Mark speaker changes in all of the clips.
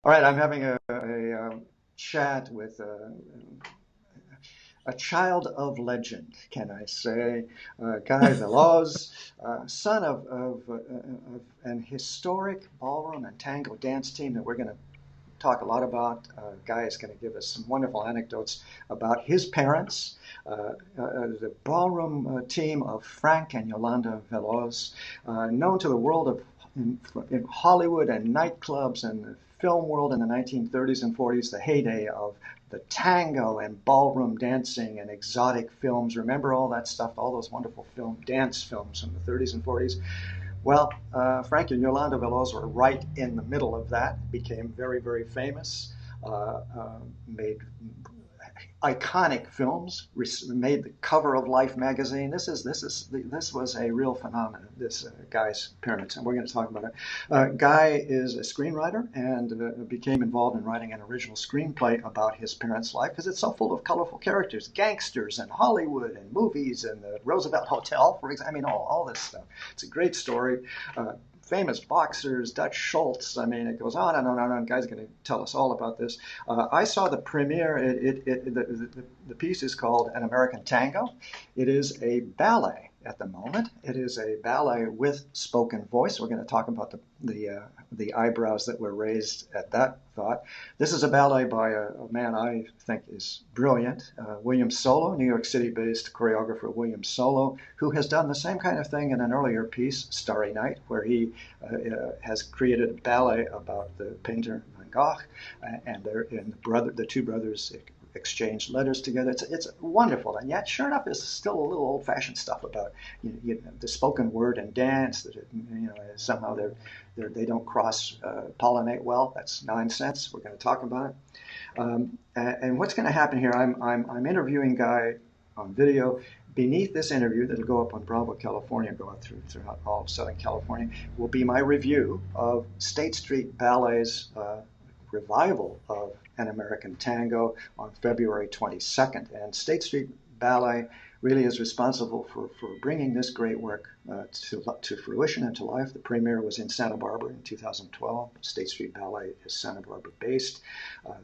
Speaker 1: All right, I'm having a chat with a child of legend, can I say? Guy Veloz, son of an historic ballroom and tango dance team that we're going to talk a lot about. Guy is going to give us some wonderful anecdotes about his parents, the ballroom team of Frank and Yolanda Veloz, known to the world of in Hollywood and nightclubs and the film world in the 1930s and 40s, the heyday of the tango and ballroom dancing and exotic films. Remember all that stuff, all those wonderful dance films from the 30s and 40s? Well, Frank and Yolanda Veloz were right in the middle of that, became very, very famous, made iconic films, made the cover of Life magazine. This was a real phenomenon. This Guy's parents, and we're going to talk about it. Guy is a screenwriter and became involved in writing an original screenplay about his parents' life because it's so full of colorful characters, gangsters, and Hollywood, and movies, and the Roosevelt Hotel, for example. I mean, all this stuff. It's a great story. Famous boxers, Dutch Schultz. I mean, it goes on and on and on. Guy's going to tell us all about this. I saw the premiere. The piece is called An American Tango. It is a ballet at the moment. It is a ballet with spoken voice. We're going to talk about the eyebrows that were raised at that thought. This is a ballet by a man I think is brilliant, William Solo, New York City-based choreographer William Solo, who has done the same kind of thing in an earlier piece, Starry Night, where he has created a ballet about the painter Van Gogh and the two brothers exchange letters together. It's wonderful, and yet, sure enough, there's still a little old-fashioned stuff about the spoken word and dance that somehow they don't cross pollinate well. That's nonsense. We're going to talk about it. And what's going to happen here? I'm interviewing Guy on video. Beneath this interview, that'll go up on Bravo, California, go out throughout all of Southern California, will be my review of State Street Ballet's revival of An American Tango on February 22nd. And State Street Ballet really is responsible for bringing this great work to fruition and to life. The premiere was in Santa Barbara in 2012. State Street Ballet is Santa Barbara based.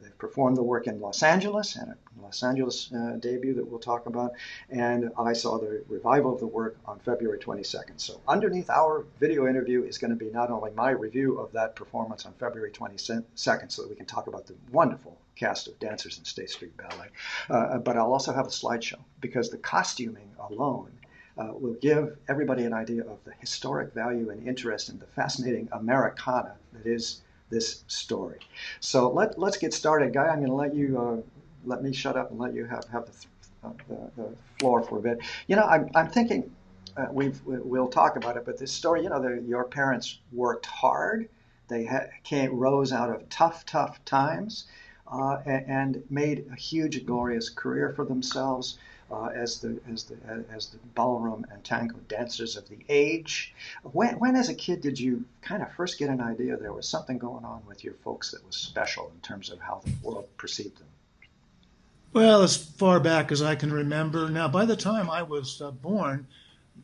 Speaker 1: They've performed the work in Los Angeles, and a Los Angeles debut that we'll talk about. And I saw the revival of the work on February 22nd. So underneath our video interview is going to be not only my review of that performance on February 22nd, so that we can talk about the wonderful cast of dancers in State Street Ballet, but I'll also have a slideshow because the costuming alone will give everybody an idea of the historic value and interest in the fascinating Americana that is this story. So let's get started, Guy. I'm going to let you let me shut up and let you have the floor for a bit. I'm thinking we'll talk about it, but this story, your parents worked hard. They rose out of tough times. And made a huge, glorious career for themselves as the ballroom and tango dancers of the age. When, as a kid, did you kind of first get an idea there was something going on with your folks that was special in terms of how the world perceived them?
Speaker 2: Well, as far back as I can remember. Now, by the time I was born,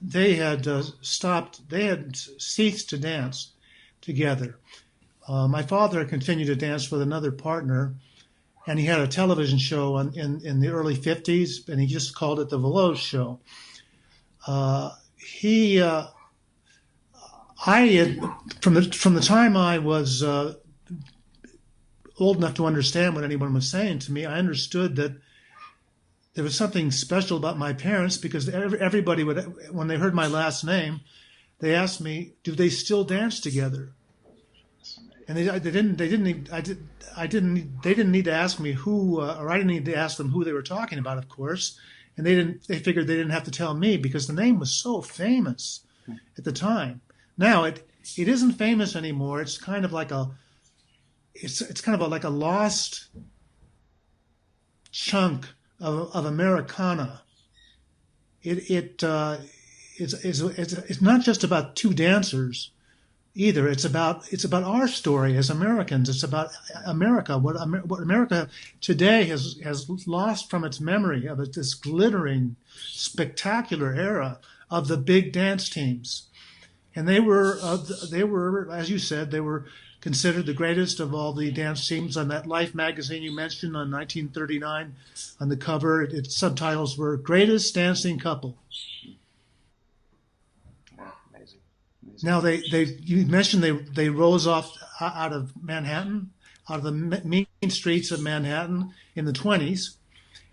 Speaker 2: they had they had ceased to dance together. My father continued to dance with another partner, and he had a television show in the early 50s, and he just called it the Veloz Show. I had, from the time I was old enough to understand what anyone was saying to me, I understood that there was something special about my parents because everybody would, when they heard my last name, they asked me, "Do they still dance together?" And they didn't need to ask me who, or I didn't need to ask them who they were talking about, of course. And they figured they didn't have to tell me because the name was so famous at the time. Now it isn't famous anymore. It's kind of like like a lost chunk of Americana. It's not just about two dancers either. It's about our story as Americans. It's about America. What America today has lost from its memory of this glittering, spectacular era of the big dance teams. And they were, as you said, they were considered the greatest of all the dance teams. On that Life magazine you mentioned on 1939, on the cover, its subtitles were "Greatest Dancing Couple."
Speaker 1: Wow, amazing. Amazing.
Speaker 2: Now you mentioned they rose off out of Manhattan, out of the mean streets of Manhattan in the 20s,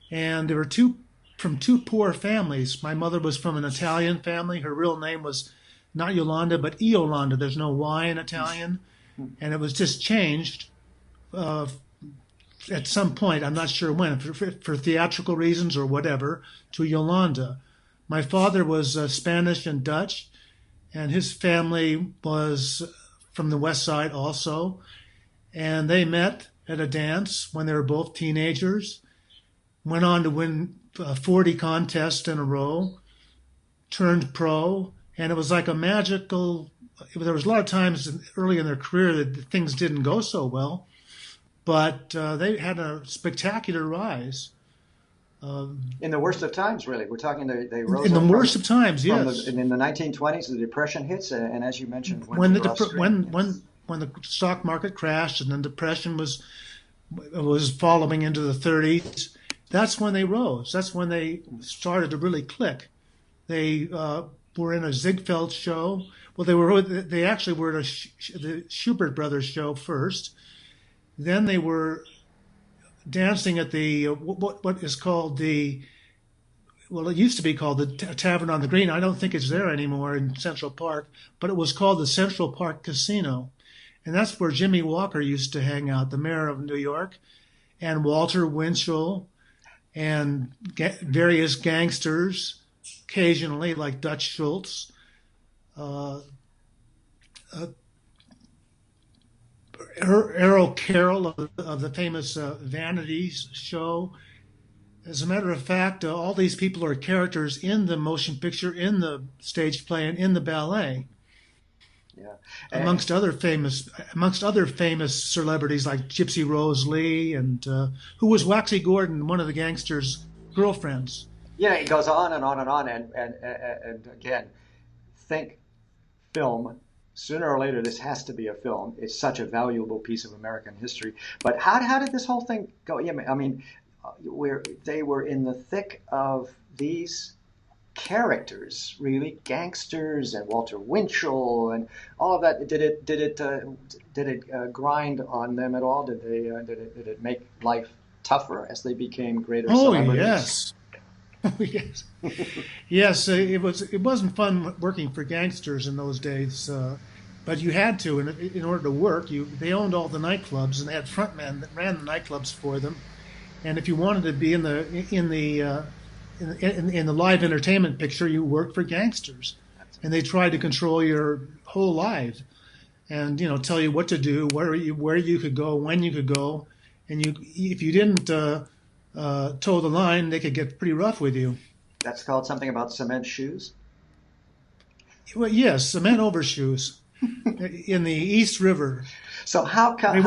Speaker 2: and there were from two poor families. My mother was from an Italian family. Her real name was not Yolanda, but Yolanda. There's no Y in Italian, and it was just changed at some point. I'm not sure when, for theatrical reasons or whatever, to Yolanda. My father was Spanish and Dutch, and his family was from the West Side also. And they met at a dance when they were both teenagers, went on to win 40 contests in a row, turned pro, and it was like a magical. There was a lot of times early in their career that things didn't go so well, but they had a spectacular rise.
Speaker 1: In the worst of times, really. We're talking they rose
Speaker 2: in the
Speaker 1: up
Speaker 2: worst of times, yes.
Speaker 1: In the 1920s, the Depression hits, and as you mentioned,
Speaker 2: when the stock market crashed and the Depression was following into the 30s, that's when they rose. That's when they started to really click. They were in a Ziegfeld show. Well, they actually were at the Schubert Brothers show first. Then they were dancing at the what is called it used to be called the Tavern on the Green. I don't think it's there anymore in Central Park, but it was called the Central Park Casino. And that's where Jimmy Walker used to hang out, the mayor of New York, and Walter Winchell, and various gangsters, occasionally, like Dutch Schultz. Errol Carroll of the famous Vanities show. As a matter of fact, all these people are characters in the motion picture, in the stage play, and in the ballet.
Speaker 1: Yeah.
Speaker 2: Amongst other famous celebrities like Gypsy Rose Lee, and who was Waxy Gordon, one of the gangsters' girlfriends.
Speaker 1: Yeah, it goes on and on and on, and again, think film. Sooner or later, this has to be a film. It's such a valuable piece of American history. But how did this whole thing go? Yeah, I mean, they were in the thick of these characters, really, gangsters and Walter Winchell and all of that. Did it grind on them at all? Did it make life tougher as they became greater celebrities?
Speaker 2: Yes. Yes. Yes, it wasn't fun working for gangsters in those days, but you had to in order to work. They owned all the nightclubs, and they had frontmen that ran the nightclubs for them. And if you wanted to be in the live entertainment picture, you worked for gangsters, and they tried to control your whole life, and tell you what to do, where you could go, when you could go, and if you didn't toe the line, they could get pretty rough with you.
Speaker 1: That's called something about cement shoes?
Speaker 2: Well, yes, cement overshoes in the East River.
Speaker 1: So how did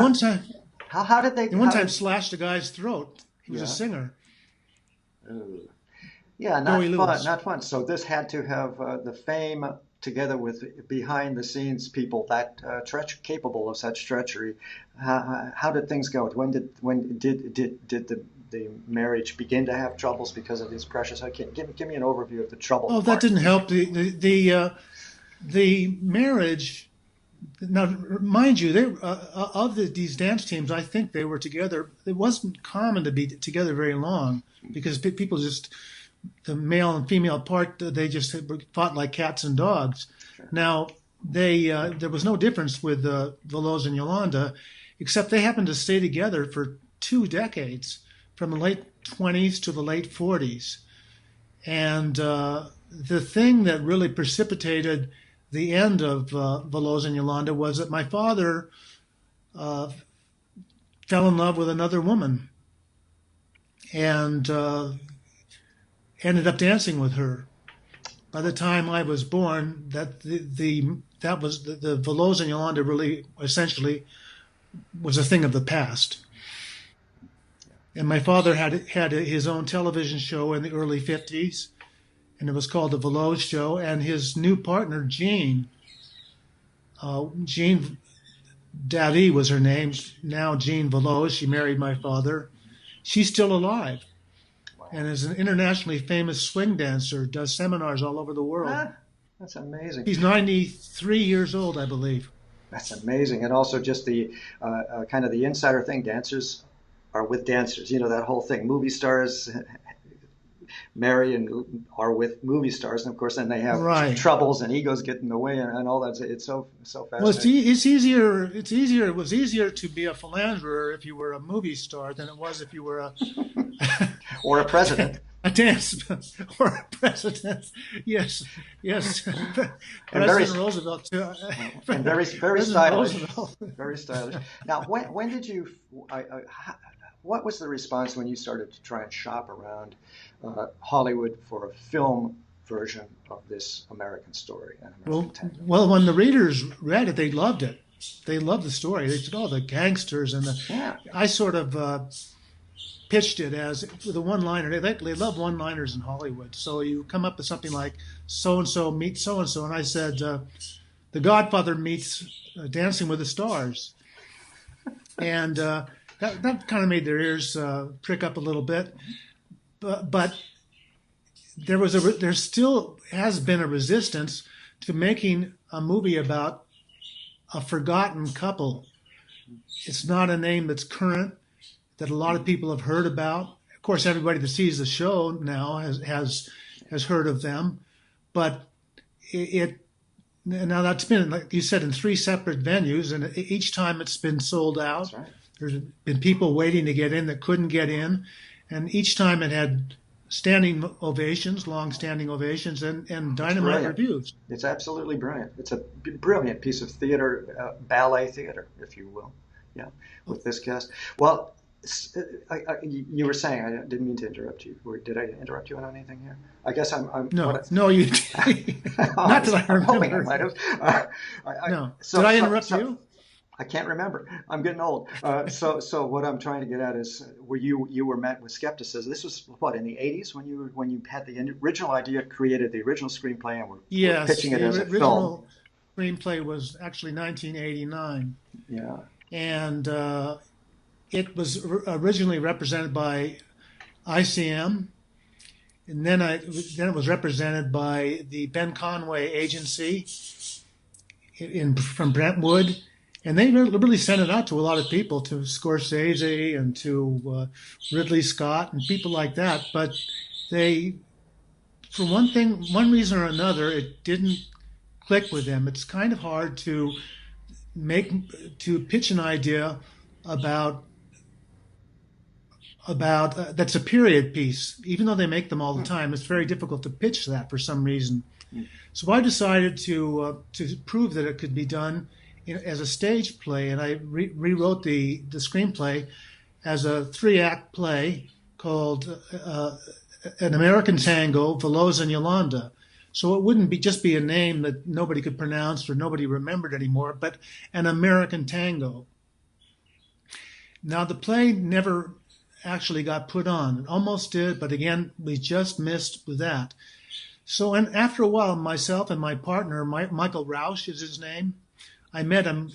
Speaker 1: they?
Speaker 2: One time slashed a guy's throat. He was a singer.
Speaker 1: Ooh. Yeah, not fun. So this had to have the fame together with behind the scenes people that capable of such treachery. How did things go? When did the marriage begin to have troubles because of these pressures? Give me an overview of the trouble.
Speaker 2: Oh, that didn't help. The marriage. Now, mind you, these dance teams, I think they were together. It wasn't common to be together very long because people just, the male and female part, they just fought like cats and dogs. Sure. Now, there was no difference with Veloz and Yolanda, except they happened to stay together for 2 decades, from the late 20s to the late 40s. And the thing that really precipitated the end of Veloz and Yolanda was that my father fell in love with another woman and ended up dancing with her. By the time I was born, the Veloz and Yolanda really essentially was a thing of the past. And my father had his own television show in the early 50s, and it was called The Veloz Show. And his new partner, Jean Davy was her name. Now Jean Veloz. She married my father. She's still alive
Speaker 1: Wow.
Speaker 2: and is an internationally famous swing dancer. Does seminars all over the world.
Speaker 1: Ah, that's amazing.
Speaker 2: She's 93 years old, I believe.
Speaker 1: That's amazing. And also just the kind of the insider thing, dancers are with dancers. You know, that whole thing. Movie stars marry and are with movie stars. And of course, then they have
Speaker 2: Right.
Speaker 1: troubles and egos get in the way and all that. It's so
Speaker 2: Well,
Speaker 1: fascinating.
Speaker 2: it's easier. It's easier. It was easier to be a philanderer if you were a movie star than it was if you were
Speaker 1: Or a president.
Speaker 2: a dance or a president. Yes, yes.
Speaker 1: And very,
Speaker 2: President Roosevelt too.
Speaker 1: and very
Speaker 2: President
Speaker 1: stylish.
Speaker 2: Roosevelt.
Speaker 1: Very stylish. Now, when did you? What was the response when you started to try and shop around Hollywood for a film version of this American story? An American Tango?
Speaker 2: Well, when the readers read it, they loved it. They loved the story. They said, "Oh, the gangsters and the."
Speaker 1: Yeah.
Speaker 2: I sort of pitched it as with a one-liner. They love one-liners in Hollywood. So you come up with something like "so and so meets so and so," and I said, "The Godfather meets Dancing with the Stars," and that kind of made their ears prick up a little bit. But there still has been a resistance to making a movie about a forgotten couple. It's not a name that's current, that a lot of people have heard about. Of course, everybody that sees the show now has heard of them, but now that's been, like you said, in 3 separate venues, and each time it's been sold out.
Speaker 1: That's right.
Speaker 2: There's been people waiting to get in that couldn't get in, and each time it had standing ovations, long-standing ovations, and dynamite
Speaker 1: brilliant.
Speaker 2: reviews.
Speaker 1: It's absolutely brilliant. It's a brilliant piece of theater, ballet theater, if you will. Yeah, with this cast. Well, you were saying, I didn't mean to interrupt you. Did I interrupt you on anything here? I guess I'm
Speaker 2: No, you. Not that I
Speaker 1: I'm hoping I
Speaker 2: remember.
Speaker 1: might have.
Speaker 2: No. Did I interrupt you?
Speaker 1: I can't remember. I'm getting old. So what I'm trying to get at is, you were met with skepticism. This was what, in the '80s when you had the original idea, created the original screenplay, and were
Speaker 2: Yes,
Speaker 1: pitching it
Speaker 2: the
Speaker 1: as a film.
Speaker 2: original screenplay was actually 1989,
Speaker 1: Yeah.
Speaker 2: and it was originally represented by ICM, and then it was represented by the Ben Conway Agency from Brentwood. And they really sent it out to a lot of people, to Scorsese and to Ridley Scott and people like that. But they, for one reason or another, it didn't click with them. It's kind of hard to pitch an idea about that's a period piece. Even though they make them all the time, it's very difficult to pitch that for some reason. So I decided to prove that it could be done as a stage play, and I rewrote the screenplay as a 3-act play called An American Tango, Veloz and Yolanda. So it wouldn't just be a name that nobody could pronounce or nobody remembered anymore, but An American Tango. Now, the play never actually got put on. It almost did, but again, we just missed with that. So after a while, myself and my partner, Michael Rausch is his name, I met him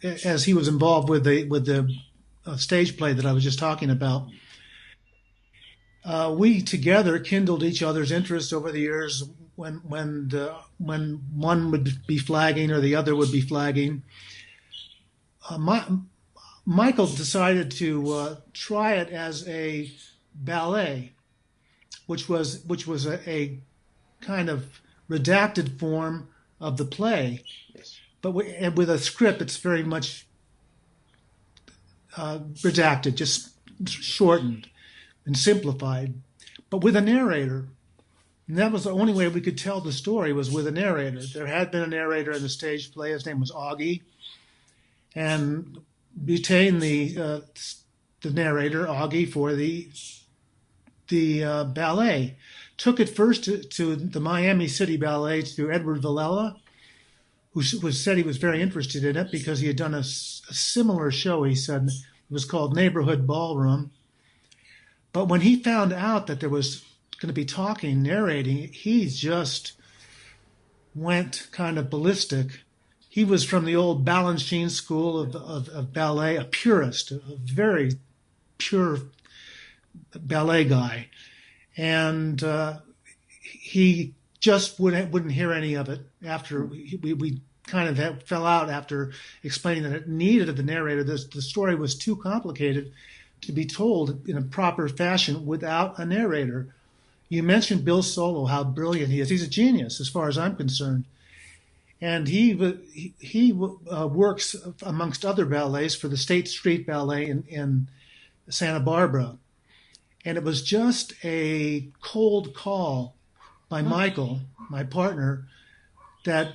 Speaker 2: as he was involved with the stage play that I was just talking about. We together kindled each other's interest over the years when one would be flagging or the other would be flagging. Michael decided to try it as a ballet, which was a kind of redacted form of the play.
Speaker 1: Yes.
Speaker 2: But with a script, it's very much redacted, just shortened and simplified, but with a narrator. And that was the only way we could tell the story, was with a narrator. There had been a narrator in the stage play. His name was Augie. And retained the narrator, Augie, for the ballet. Took it first to the Miami City Ballet, to Edward Villela, who said he was very interested in it because he had done a similar show. He said it was called Neighborhood Ballroom. But when he found out that there was going to be talking, narrating, he just went kind of ballistic He was from the old Balanchine school of ballet, a purist, a very pure ballet guy. And he just wouldn't hear any of it after we kind of fell out after explaining that it needed the narrator. The story was too complicated to be told in a proper fashion without a narrator. You mentioned Bill Solo, how brilliant he is. He's a genius as far as I'm concerned. And he works amongst other ballets for the State Street Ballet in Santa Barbara. And it was just a cold call by Michael, my partner, that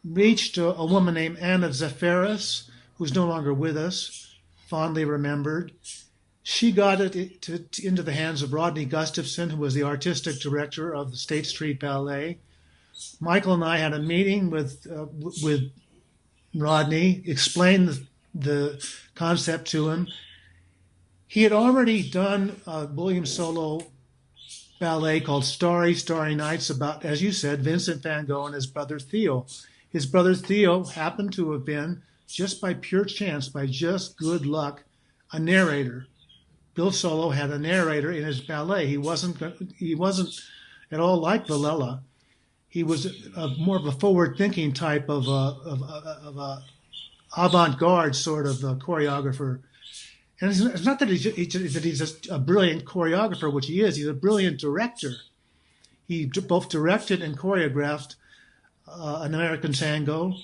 Speaker 2: reached a woman named Anna Zeferis, who's no longer with us, fondly remembered. She got it into the hands of Rodney Gustafson, who was the artistic director of the State Street Ballet. Michael and I had a meeting with Rodney, explained the concept to him. He had already done a William Solo ballet called Starry, Starry Nights about, as you said, Vincent van Gogh and his brother Theo. His brother Theo happened to have been, just by pure chance, by just good luck, a narrator. Bill Solo had a narrator in his ballet. He wasn't at all like Villela. He was more of a forward-thinking type of a avant-garde sort of choreographer. And it's not that he's just a brilliant choreographer, which he is. He's a brilliant director. He both directed and choreographed an American tango,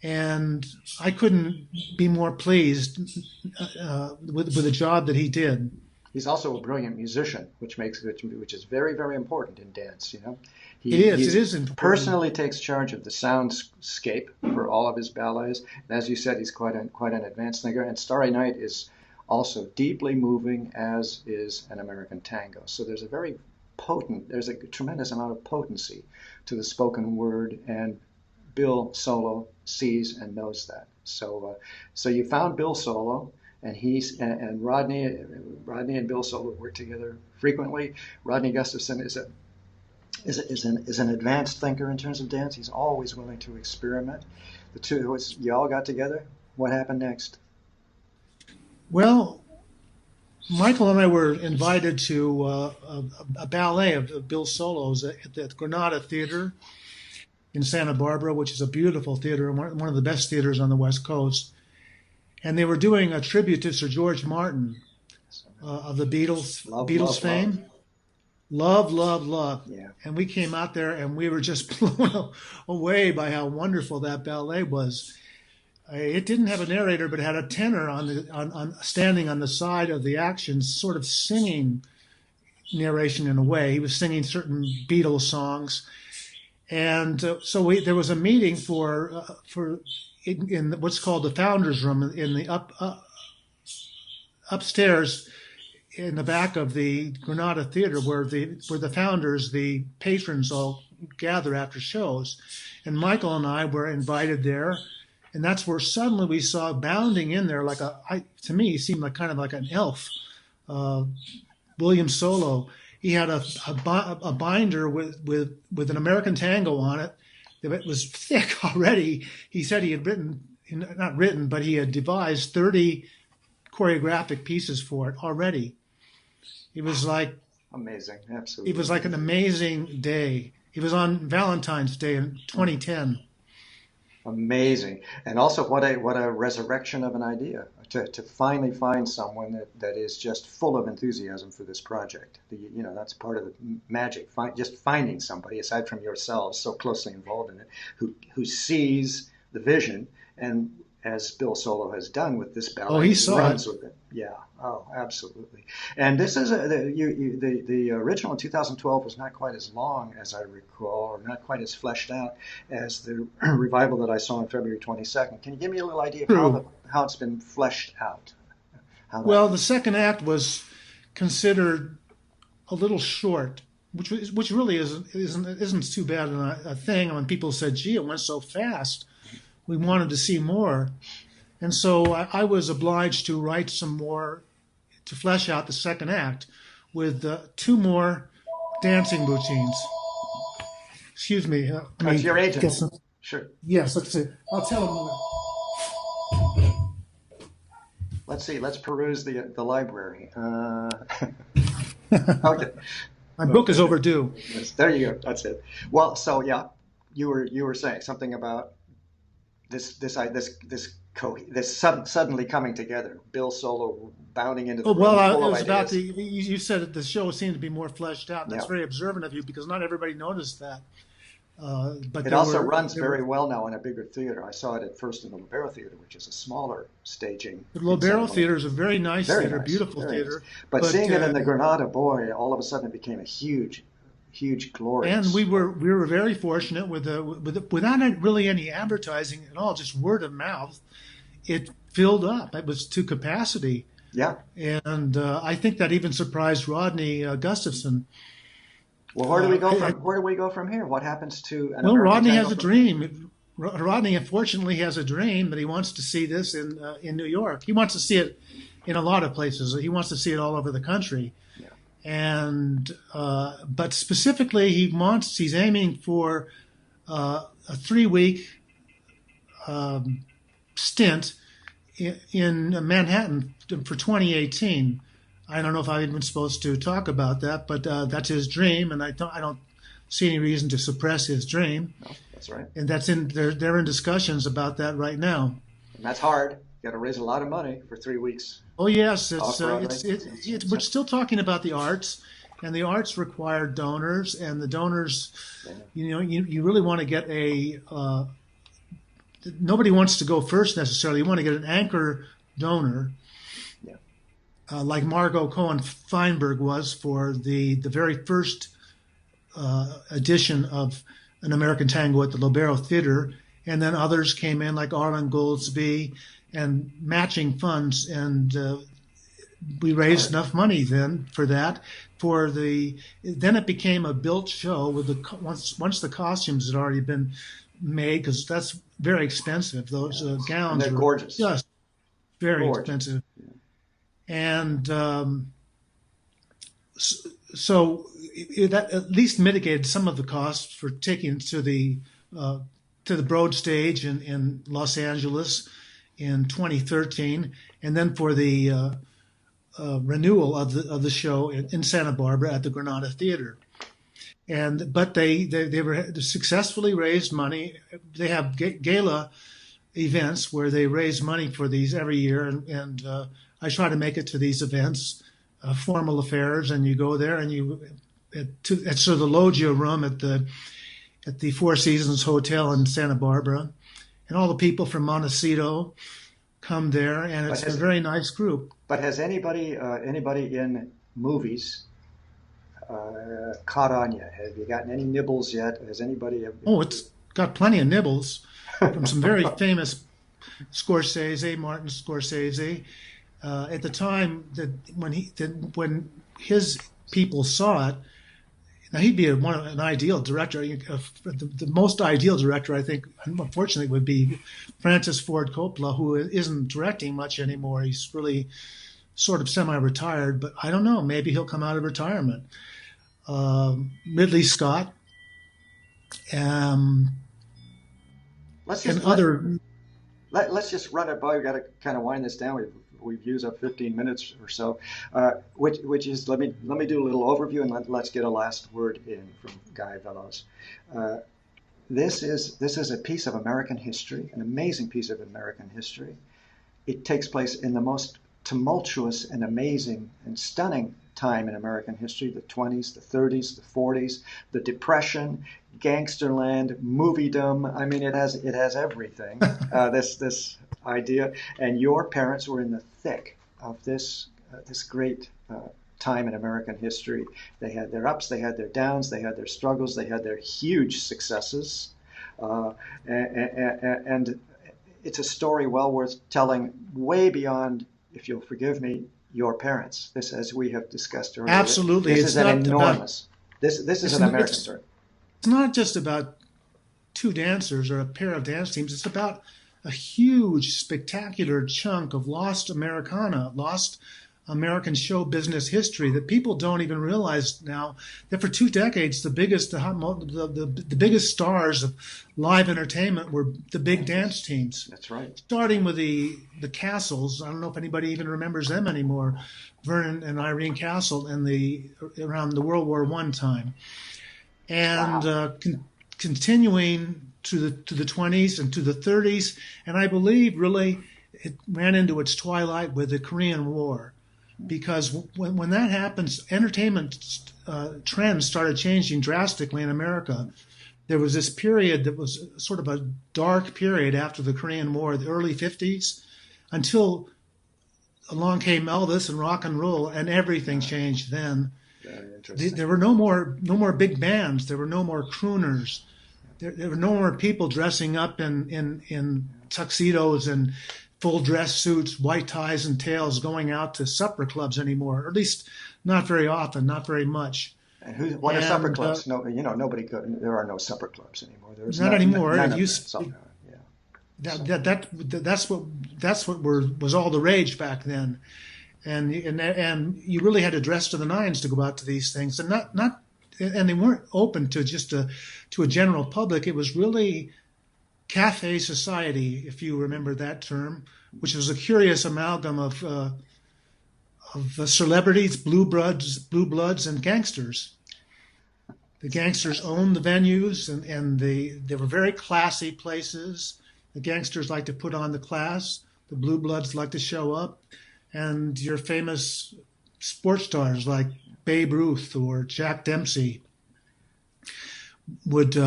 Speaker 2: and I couldn't be more pleased with the job that he did.
Speaker 1: He's also a brilliant musician, which is very, very important in dance. You know,
Speaker 2: it is important.
Speaker 1: Personally takes charge of the soundscape for all of his ballets, and as you said, he's quite an advanced thinker. And Starry Night is also deeply moving, as is an American tango. So there's a tremendous amount of potency to the spoken word, and Bill Solo sees and knows that. So you found Bill Solo, and Rodney and Bill Solo work together frequently. Rodney Gustafson is an advanced thinker in terms of dance. He's always willing to experiment. The two, you all got together. What happened next?
Speaker 2: Well, Michael and I were invited to a ballet of Bill Solo's at the Granada Theater in Santa Barbara, which is a beautiful theater and one of the best theaters on the West Coast. And they were doing a tribute to Sir George Martin of the Beatles fame. Love, love, love. Yeah. And we came out there and we were just blown away by how wonderful that ballet was. It didn't have a narrator, but it had a tenor on standing on the side of the action, sort of singing narration in a way. He was singing certain Beatles songs, and so there was a meeting in what's called the Founders Room in the upstairs in the back of the Granada Theater, where the founders, the patrons, all gather after shows, and Michael and I were invited there. And that's where suddenly we saw bounding in there to me, he seemed kind of like an elf, William Solo. He had a binder with an American tango on it. It was thick already. He said he had but he had devised 30 choreographic pieces for it already. It was like
Speaker 1: amazing, absolutely.
Speaker 2: It was like an amazing day. It was on Valentine's Day in 2010.
Speaker 1: Amazing. And also what a resurrection of an idea to finally find someone that is just full of enthusiasm for this project. That's part of the magic, just finding somebody aside from yourselves so closely involved in it who sees the vision, and as Bill Solo has done with this ballet,
Speaker 2: he saw
Speaker 1: runs
Speaker 2: it.
Speaker 1: with it. Yeah. Oh, absolutely. And this is the original in 2012 was not quite as long as I recall, or not quite as fleshed out as the revival that I saw on February 22nd. Can you give me a little idea of how it's been fleshed out?
Speaker 2: Well, the second act was considered a little short, which really isn't too bad a thing. When people said, "Gee, it went so fast," we wanted to see more. And so I was obliged to write some more to flesh out the second act with 2 more dancing routines. Excuse me.
Speaker 1: That's your agent. Sure.
Speaker 2: Yes, let's see. I'll tell him.
Speaker 1: Let's see. Let's peruse the library. Okay.
Speaker 2: My book is
Speaker 1: Okay.
Speaker 2: overdue.
Speaker 1: Yes, there you go. That's it. Well, so yeah, you were saying something about this suddenly coming together. Bill Solo bounding into the
Speaker 2: Oh, well,
Speaker 1: room full
Speaker 2: it
Speaker 1: of
Speaker 2: was about
Speaker 1: ideas.
Speaker 2: you said that the show seemed to be more fleshed out, and that's
Speaker 1: Yeah.
Speaker 2: very observant of you because not everybody noticed that. But
Speaker 1: It also runs very well now in a bigger theater. I saw it at first in the Libero Theater, which is a smaller staging
Speaker 2: the
Speaker 1: in Santa
Speaker 2: Lobero
Speaker 1: Monica.
Speaker 2: Theater is a very nice
Speaker 1: Very
Speaker 2: theater,
Speaker 1: nice,
Speaker 2: beautiful
Speaker 1: very nice.
Speaker 2: theater.
Speaker 1: But
Speaker 2: But
Speaker 1: seeing it in the Granada, boy, all of a sudden it became a huge, huge,
Speaker 2: and
Speaker 1: glorious.
Speaker 2: we were very fortunate without really any advertising at all, just word of mouth. It filled up. It was to capacity,
Speaker 1: Yeah.
Speaker 2: and I think that even surprised Rodney Gustafson.
Speaker 1: Well, where do we go
Speaker 2: I,
Speaker 1: from here? What happens to an
Speaker 2: Well,
Speaker 1: American
Speaker 2: Rodney
Speaker 1: tango
Speaker 2: has a
Speaker 1: from here?
Speaker 2: dream. Rodney, unfortunately, has a dream that he wants to see this in New York. He wants to see it in a lot of places. He wants to see it all over the country.
Speaker 1: Yeah.
Speaker 2: And but specifically, he's aiming for a 3-week stint in Manhattan for 2018. I don't know if I'm even supposed to talk about that, but that's his dream, and I don't see any reason to suppress his dream.
Speaker 1: No, that's right.
Speaker 2: And they're in discussions about that right now.
Speaker 1: And that's hard. You got to raise a lot of money for 3 weeks
Speaker 2: Oh yes,
Speaker 1: off Broadway.
Speaker 2: we're still talking about the arts, and the arts require donors, and the donors,
Speaker 1: Yeah.
Speaker 2: you really want to get nobody wants to go first necessarily. You want to get an anchor donor,
Speaker 1: Yeah.
Speaker 2: like Margot Cohen Feinberg was for the very first edition of An American Tango at the Lobero Theater, and then others came in like Arlen Goldsby and matching funds, and we raised enough money then for that. Then it became a built show with once the costumes had already been made, because that's very expensive. Those gowns
Speaker 1: And they're
Speaker 2: are
Speaker 1: gorgeous.
Speaker 2: just very
Speaker 1: Gorgeous.
Speaker 2: expensive, and so that at least mitigated some of the costs for taking to the Broad stage in Los Angeles in 2013, and then for the renewal of the show in Santa Barbara at the Granada Theater. But they successfully raised money. They have gala events where they raise money for these every year, and I try to make it to these events, formal affairs, and you go there and it's sort of the loggia room at the Four Seasons Hotel in Santa Barbara, and all the people from Montecito come there, and it's a very nice group.
Speaker 1: But has anybody in movies caught on yet? Have you gotten any nibbles yet? Has anybody?
Speaker 2: Oh, it's got plenty of nibbles from some very famous Martin Scorsese. At the time that when his people saw it, now he'd be an ideal director. The most ideal director, I think, unfortunately, would be Francis Ford Coppola, who isn't directing much anymore. He's really sort of semi-retired, but I don't know. Maybe he'll come out of retirement. Ridley Scott,
Speaker 1: let's just run it by. We've got to kind of wind this down. We've used up 15 minutes or so, which is let me do a little overview, and let's get a last word in from Guy Veloz. This is a piece of American history, an amazing piece of American history. It takes place in the most tumultuous and amazing and stunning time in American history: the 20s, the 30s, the 40s, the Depression, gangsterland, moviedom. I mean, it has everything. This idea, and your parents were in the thick of this great time in American history. They had their ups, they had their downs, they had their struggles, they had their huge successes, and it's a story well worth telling, way beyond, if you'll forgive me, your parents. This, as we have discussed earlier,
Speaker 2: Absolutely,
Speaker 1: this is an enormous. This is an American story.
Speaker 2: It's not just about two dancers or a pair of dance teams. It's about a huge, spectacular chunk of lost Americana, lost American show business history that people don't even realize now that for 2 decades the biggest stars of live entertainment were the big dance teams.
Speaker 1: That's right.
Speaker 2: Starting with the Castles. I don't know if anybody even remembers them anymore. Vernon and Irene Castle around the World War I time, and
Speaker 1: Wow.
Speaker 2: Continuing to the 20s and to the 30s, and I believe really it ran into its twilight with the Korean War. Because when that happens, entertainment trends started changing drastically in America. There was this period that was sort of a dark period after the Korean War, the early 50s, until along came Elvis and rock and roll, and everything changed then.
Speaker 1: Very interesting.
Speaker 2: There were no more big bands. There were no more crooners. There were no more people dressing up in tuxedos and full dress suits, white ties and tails going out to supper clubs anymore, or at least not very often, not very much.
Speaker 1: And what are supper clubs? No, nobody could. There are no supper clubs anymore. There's
Speaker 2: not anymore.
Speaker 1: None of
Speaker 2: used,
Speaker 1: that.
Speaker 2: that's what was all the rage back then, and you really had to dress to the nines to go out to these things, and and they weren't open to just to a general public. It was really cafe society, if you remember that term, which was a curious amalgam of celebrities, blue bloods, and gangsters. The gangsters owned the venues, and they were very classy places. The gangsters like to put on the class. The blue bloods like to show up, and your famous sports stars like Babe Ruth or Jack Dempsey would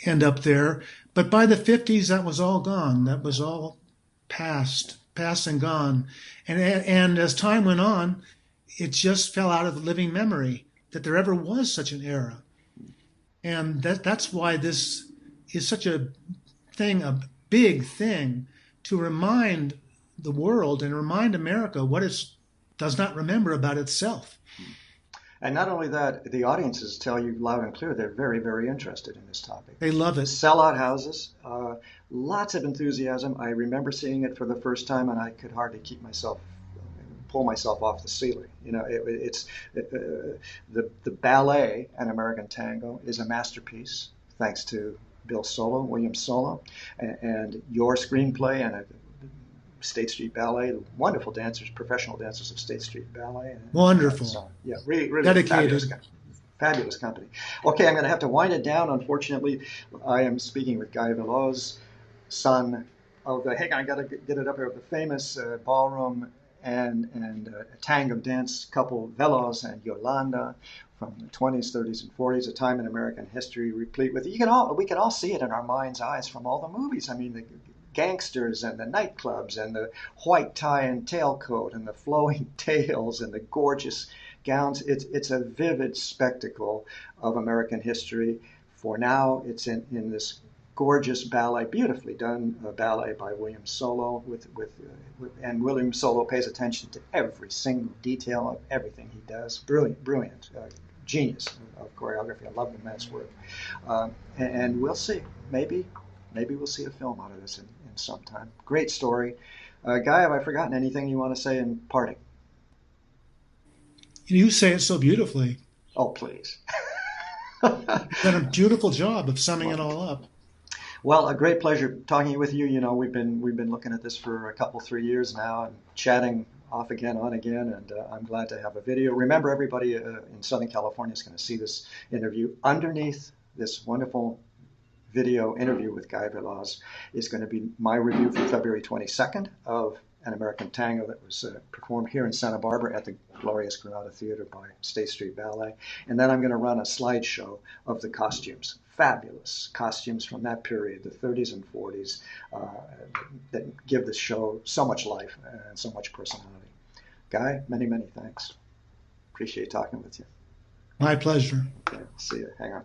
Speaker 2: end up there. But by the 50s, that was all gone. That was all past and gone. And as time went on, it just fell out of the living memory that there ever was such an era. And that's why this is such a big thing, to remind the world and remind America what it does not remember about itself.
Speaker 1: And not only that, the audiences tell you loud and clear they're very, very interested in this topic.
Speaker 2: They love it.
Speaker 1: Sellout houses, lots of enthusiasm. I remember seeing it for the first time, and I could hardly pull myself off the ceiling. The ballet, An American Tango, is a masterpiece, thanks to William Solo, and your screenplay and State Street Ballet, wonderful dancers, professional dancers of State Street Ballet.
Speaker 2: Wonderful.
Speaker 1: So, yeah, really
Speaker 2: dedicated.
Speaker 1: Fabulous company. Okay, I'm going to have to wind it down, unfortunately. I am speaking with Guy Veloz, son of hang on, I got to get it up here, the famous ballroom and tango dance couple Veloz and Yolanda from the 20s, 30s, and 40s, a time in American history replete with, we can all see it in our mind's eyes from all the movies. I mean, the gangsters and the nightclubs and the white tie and tailcoat and the flowing tails and the gorgeous gowns. It's a vivid spectacle of American history. For now, it's in this gorgeous ballet, beautifully done ballet by William Solo, and William Solo pays attention to every single detail of everything he does. Brilliant, genius of choreography. I love the man's work, and we'll see. Maybe we'll see a film out of this in some time. Great story. Guy, have I forgotten anything you want to say in parting?
Speaker 2: You say it so beautifully.
Speaker 1: Oh, please.
Speaker 2: You've done a beautiful job of summing it all up.
Speaker 1: Well, a great pleasure talking with you. We've been looking at this for 3 years now and chatting off again, on again, and I'm glad to have a video. Remember, everybody in Southern California is going to see this interview. Underneath this wonderful video interview with Guy Veloz is going to be my review from February 22nd of An American Tango that was performed here in Santa Barbara at the glorious Granada Theater by State Street Ballet. And then I'm going to run a slideshow of the costumes. Fabulous costumes from that period, the 30s and 40s, that give the show so much life and so much personality. Guy, many, many thanks. Appreciate talking with you.
Speaker 2: My pleasure.
Speaker 1: Okay, see you. Hang on.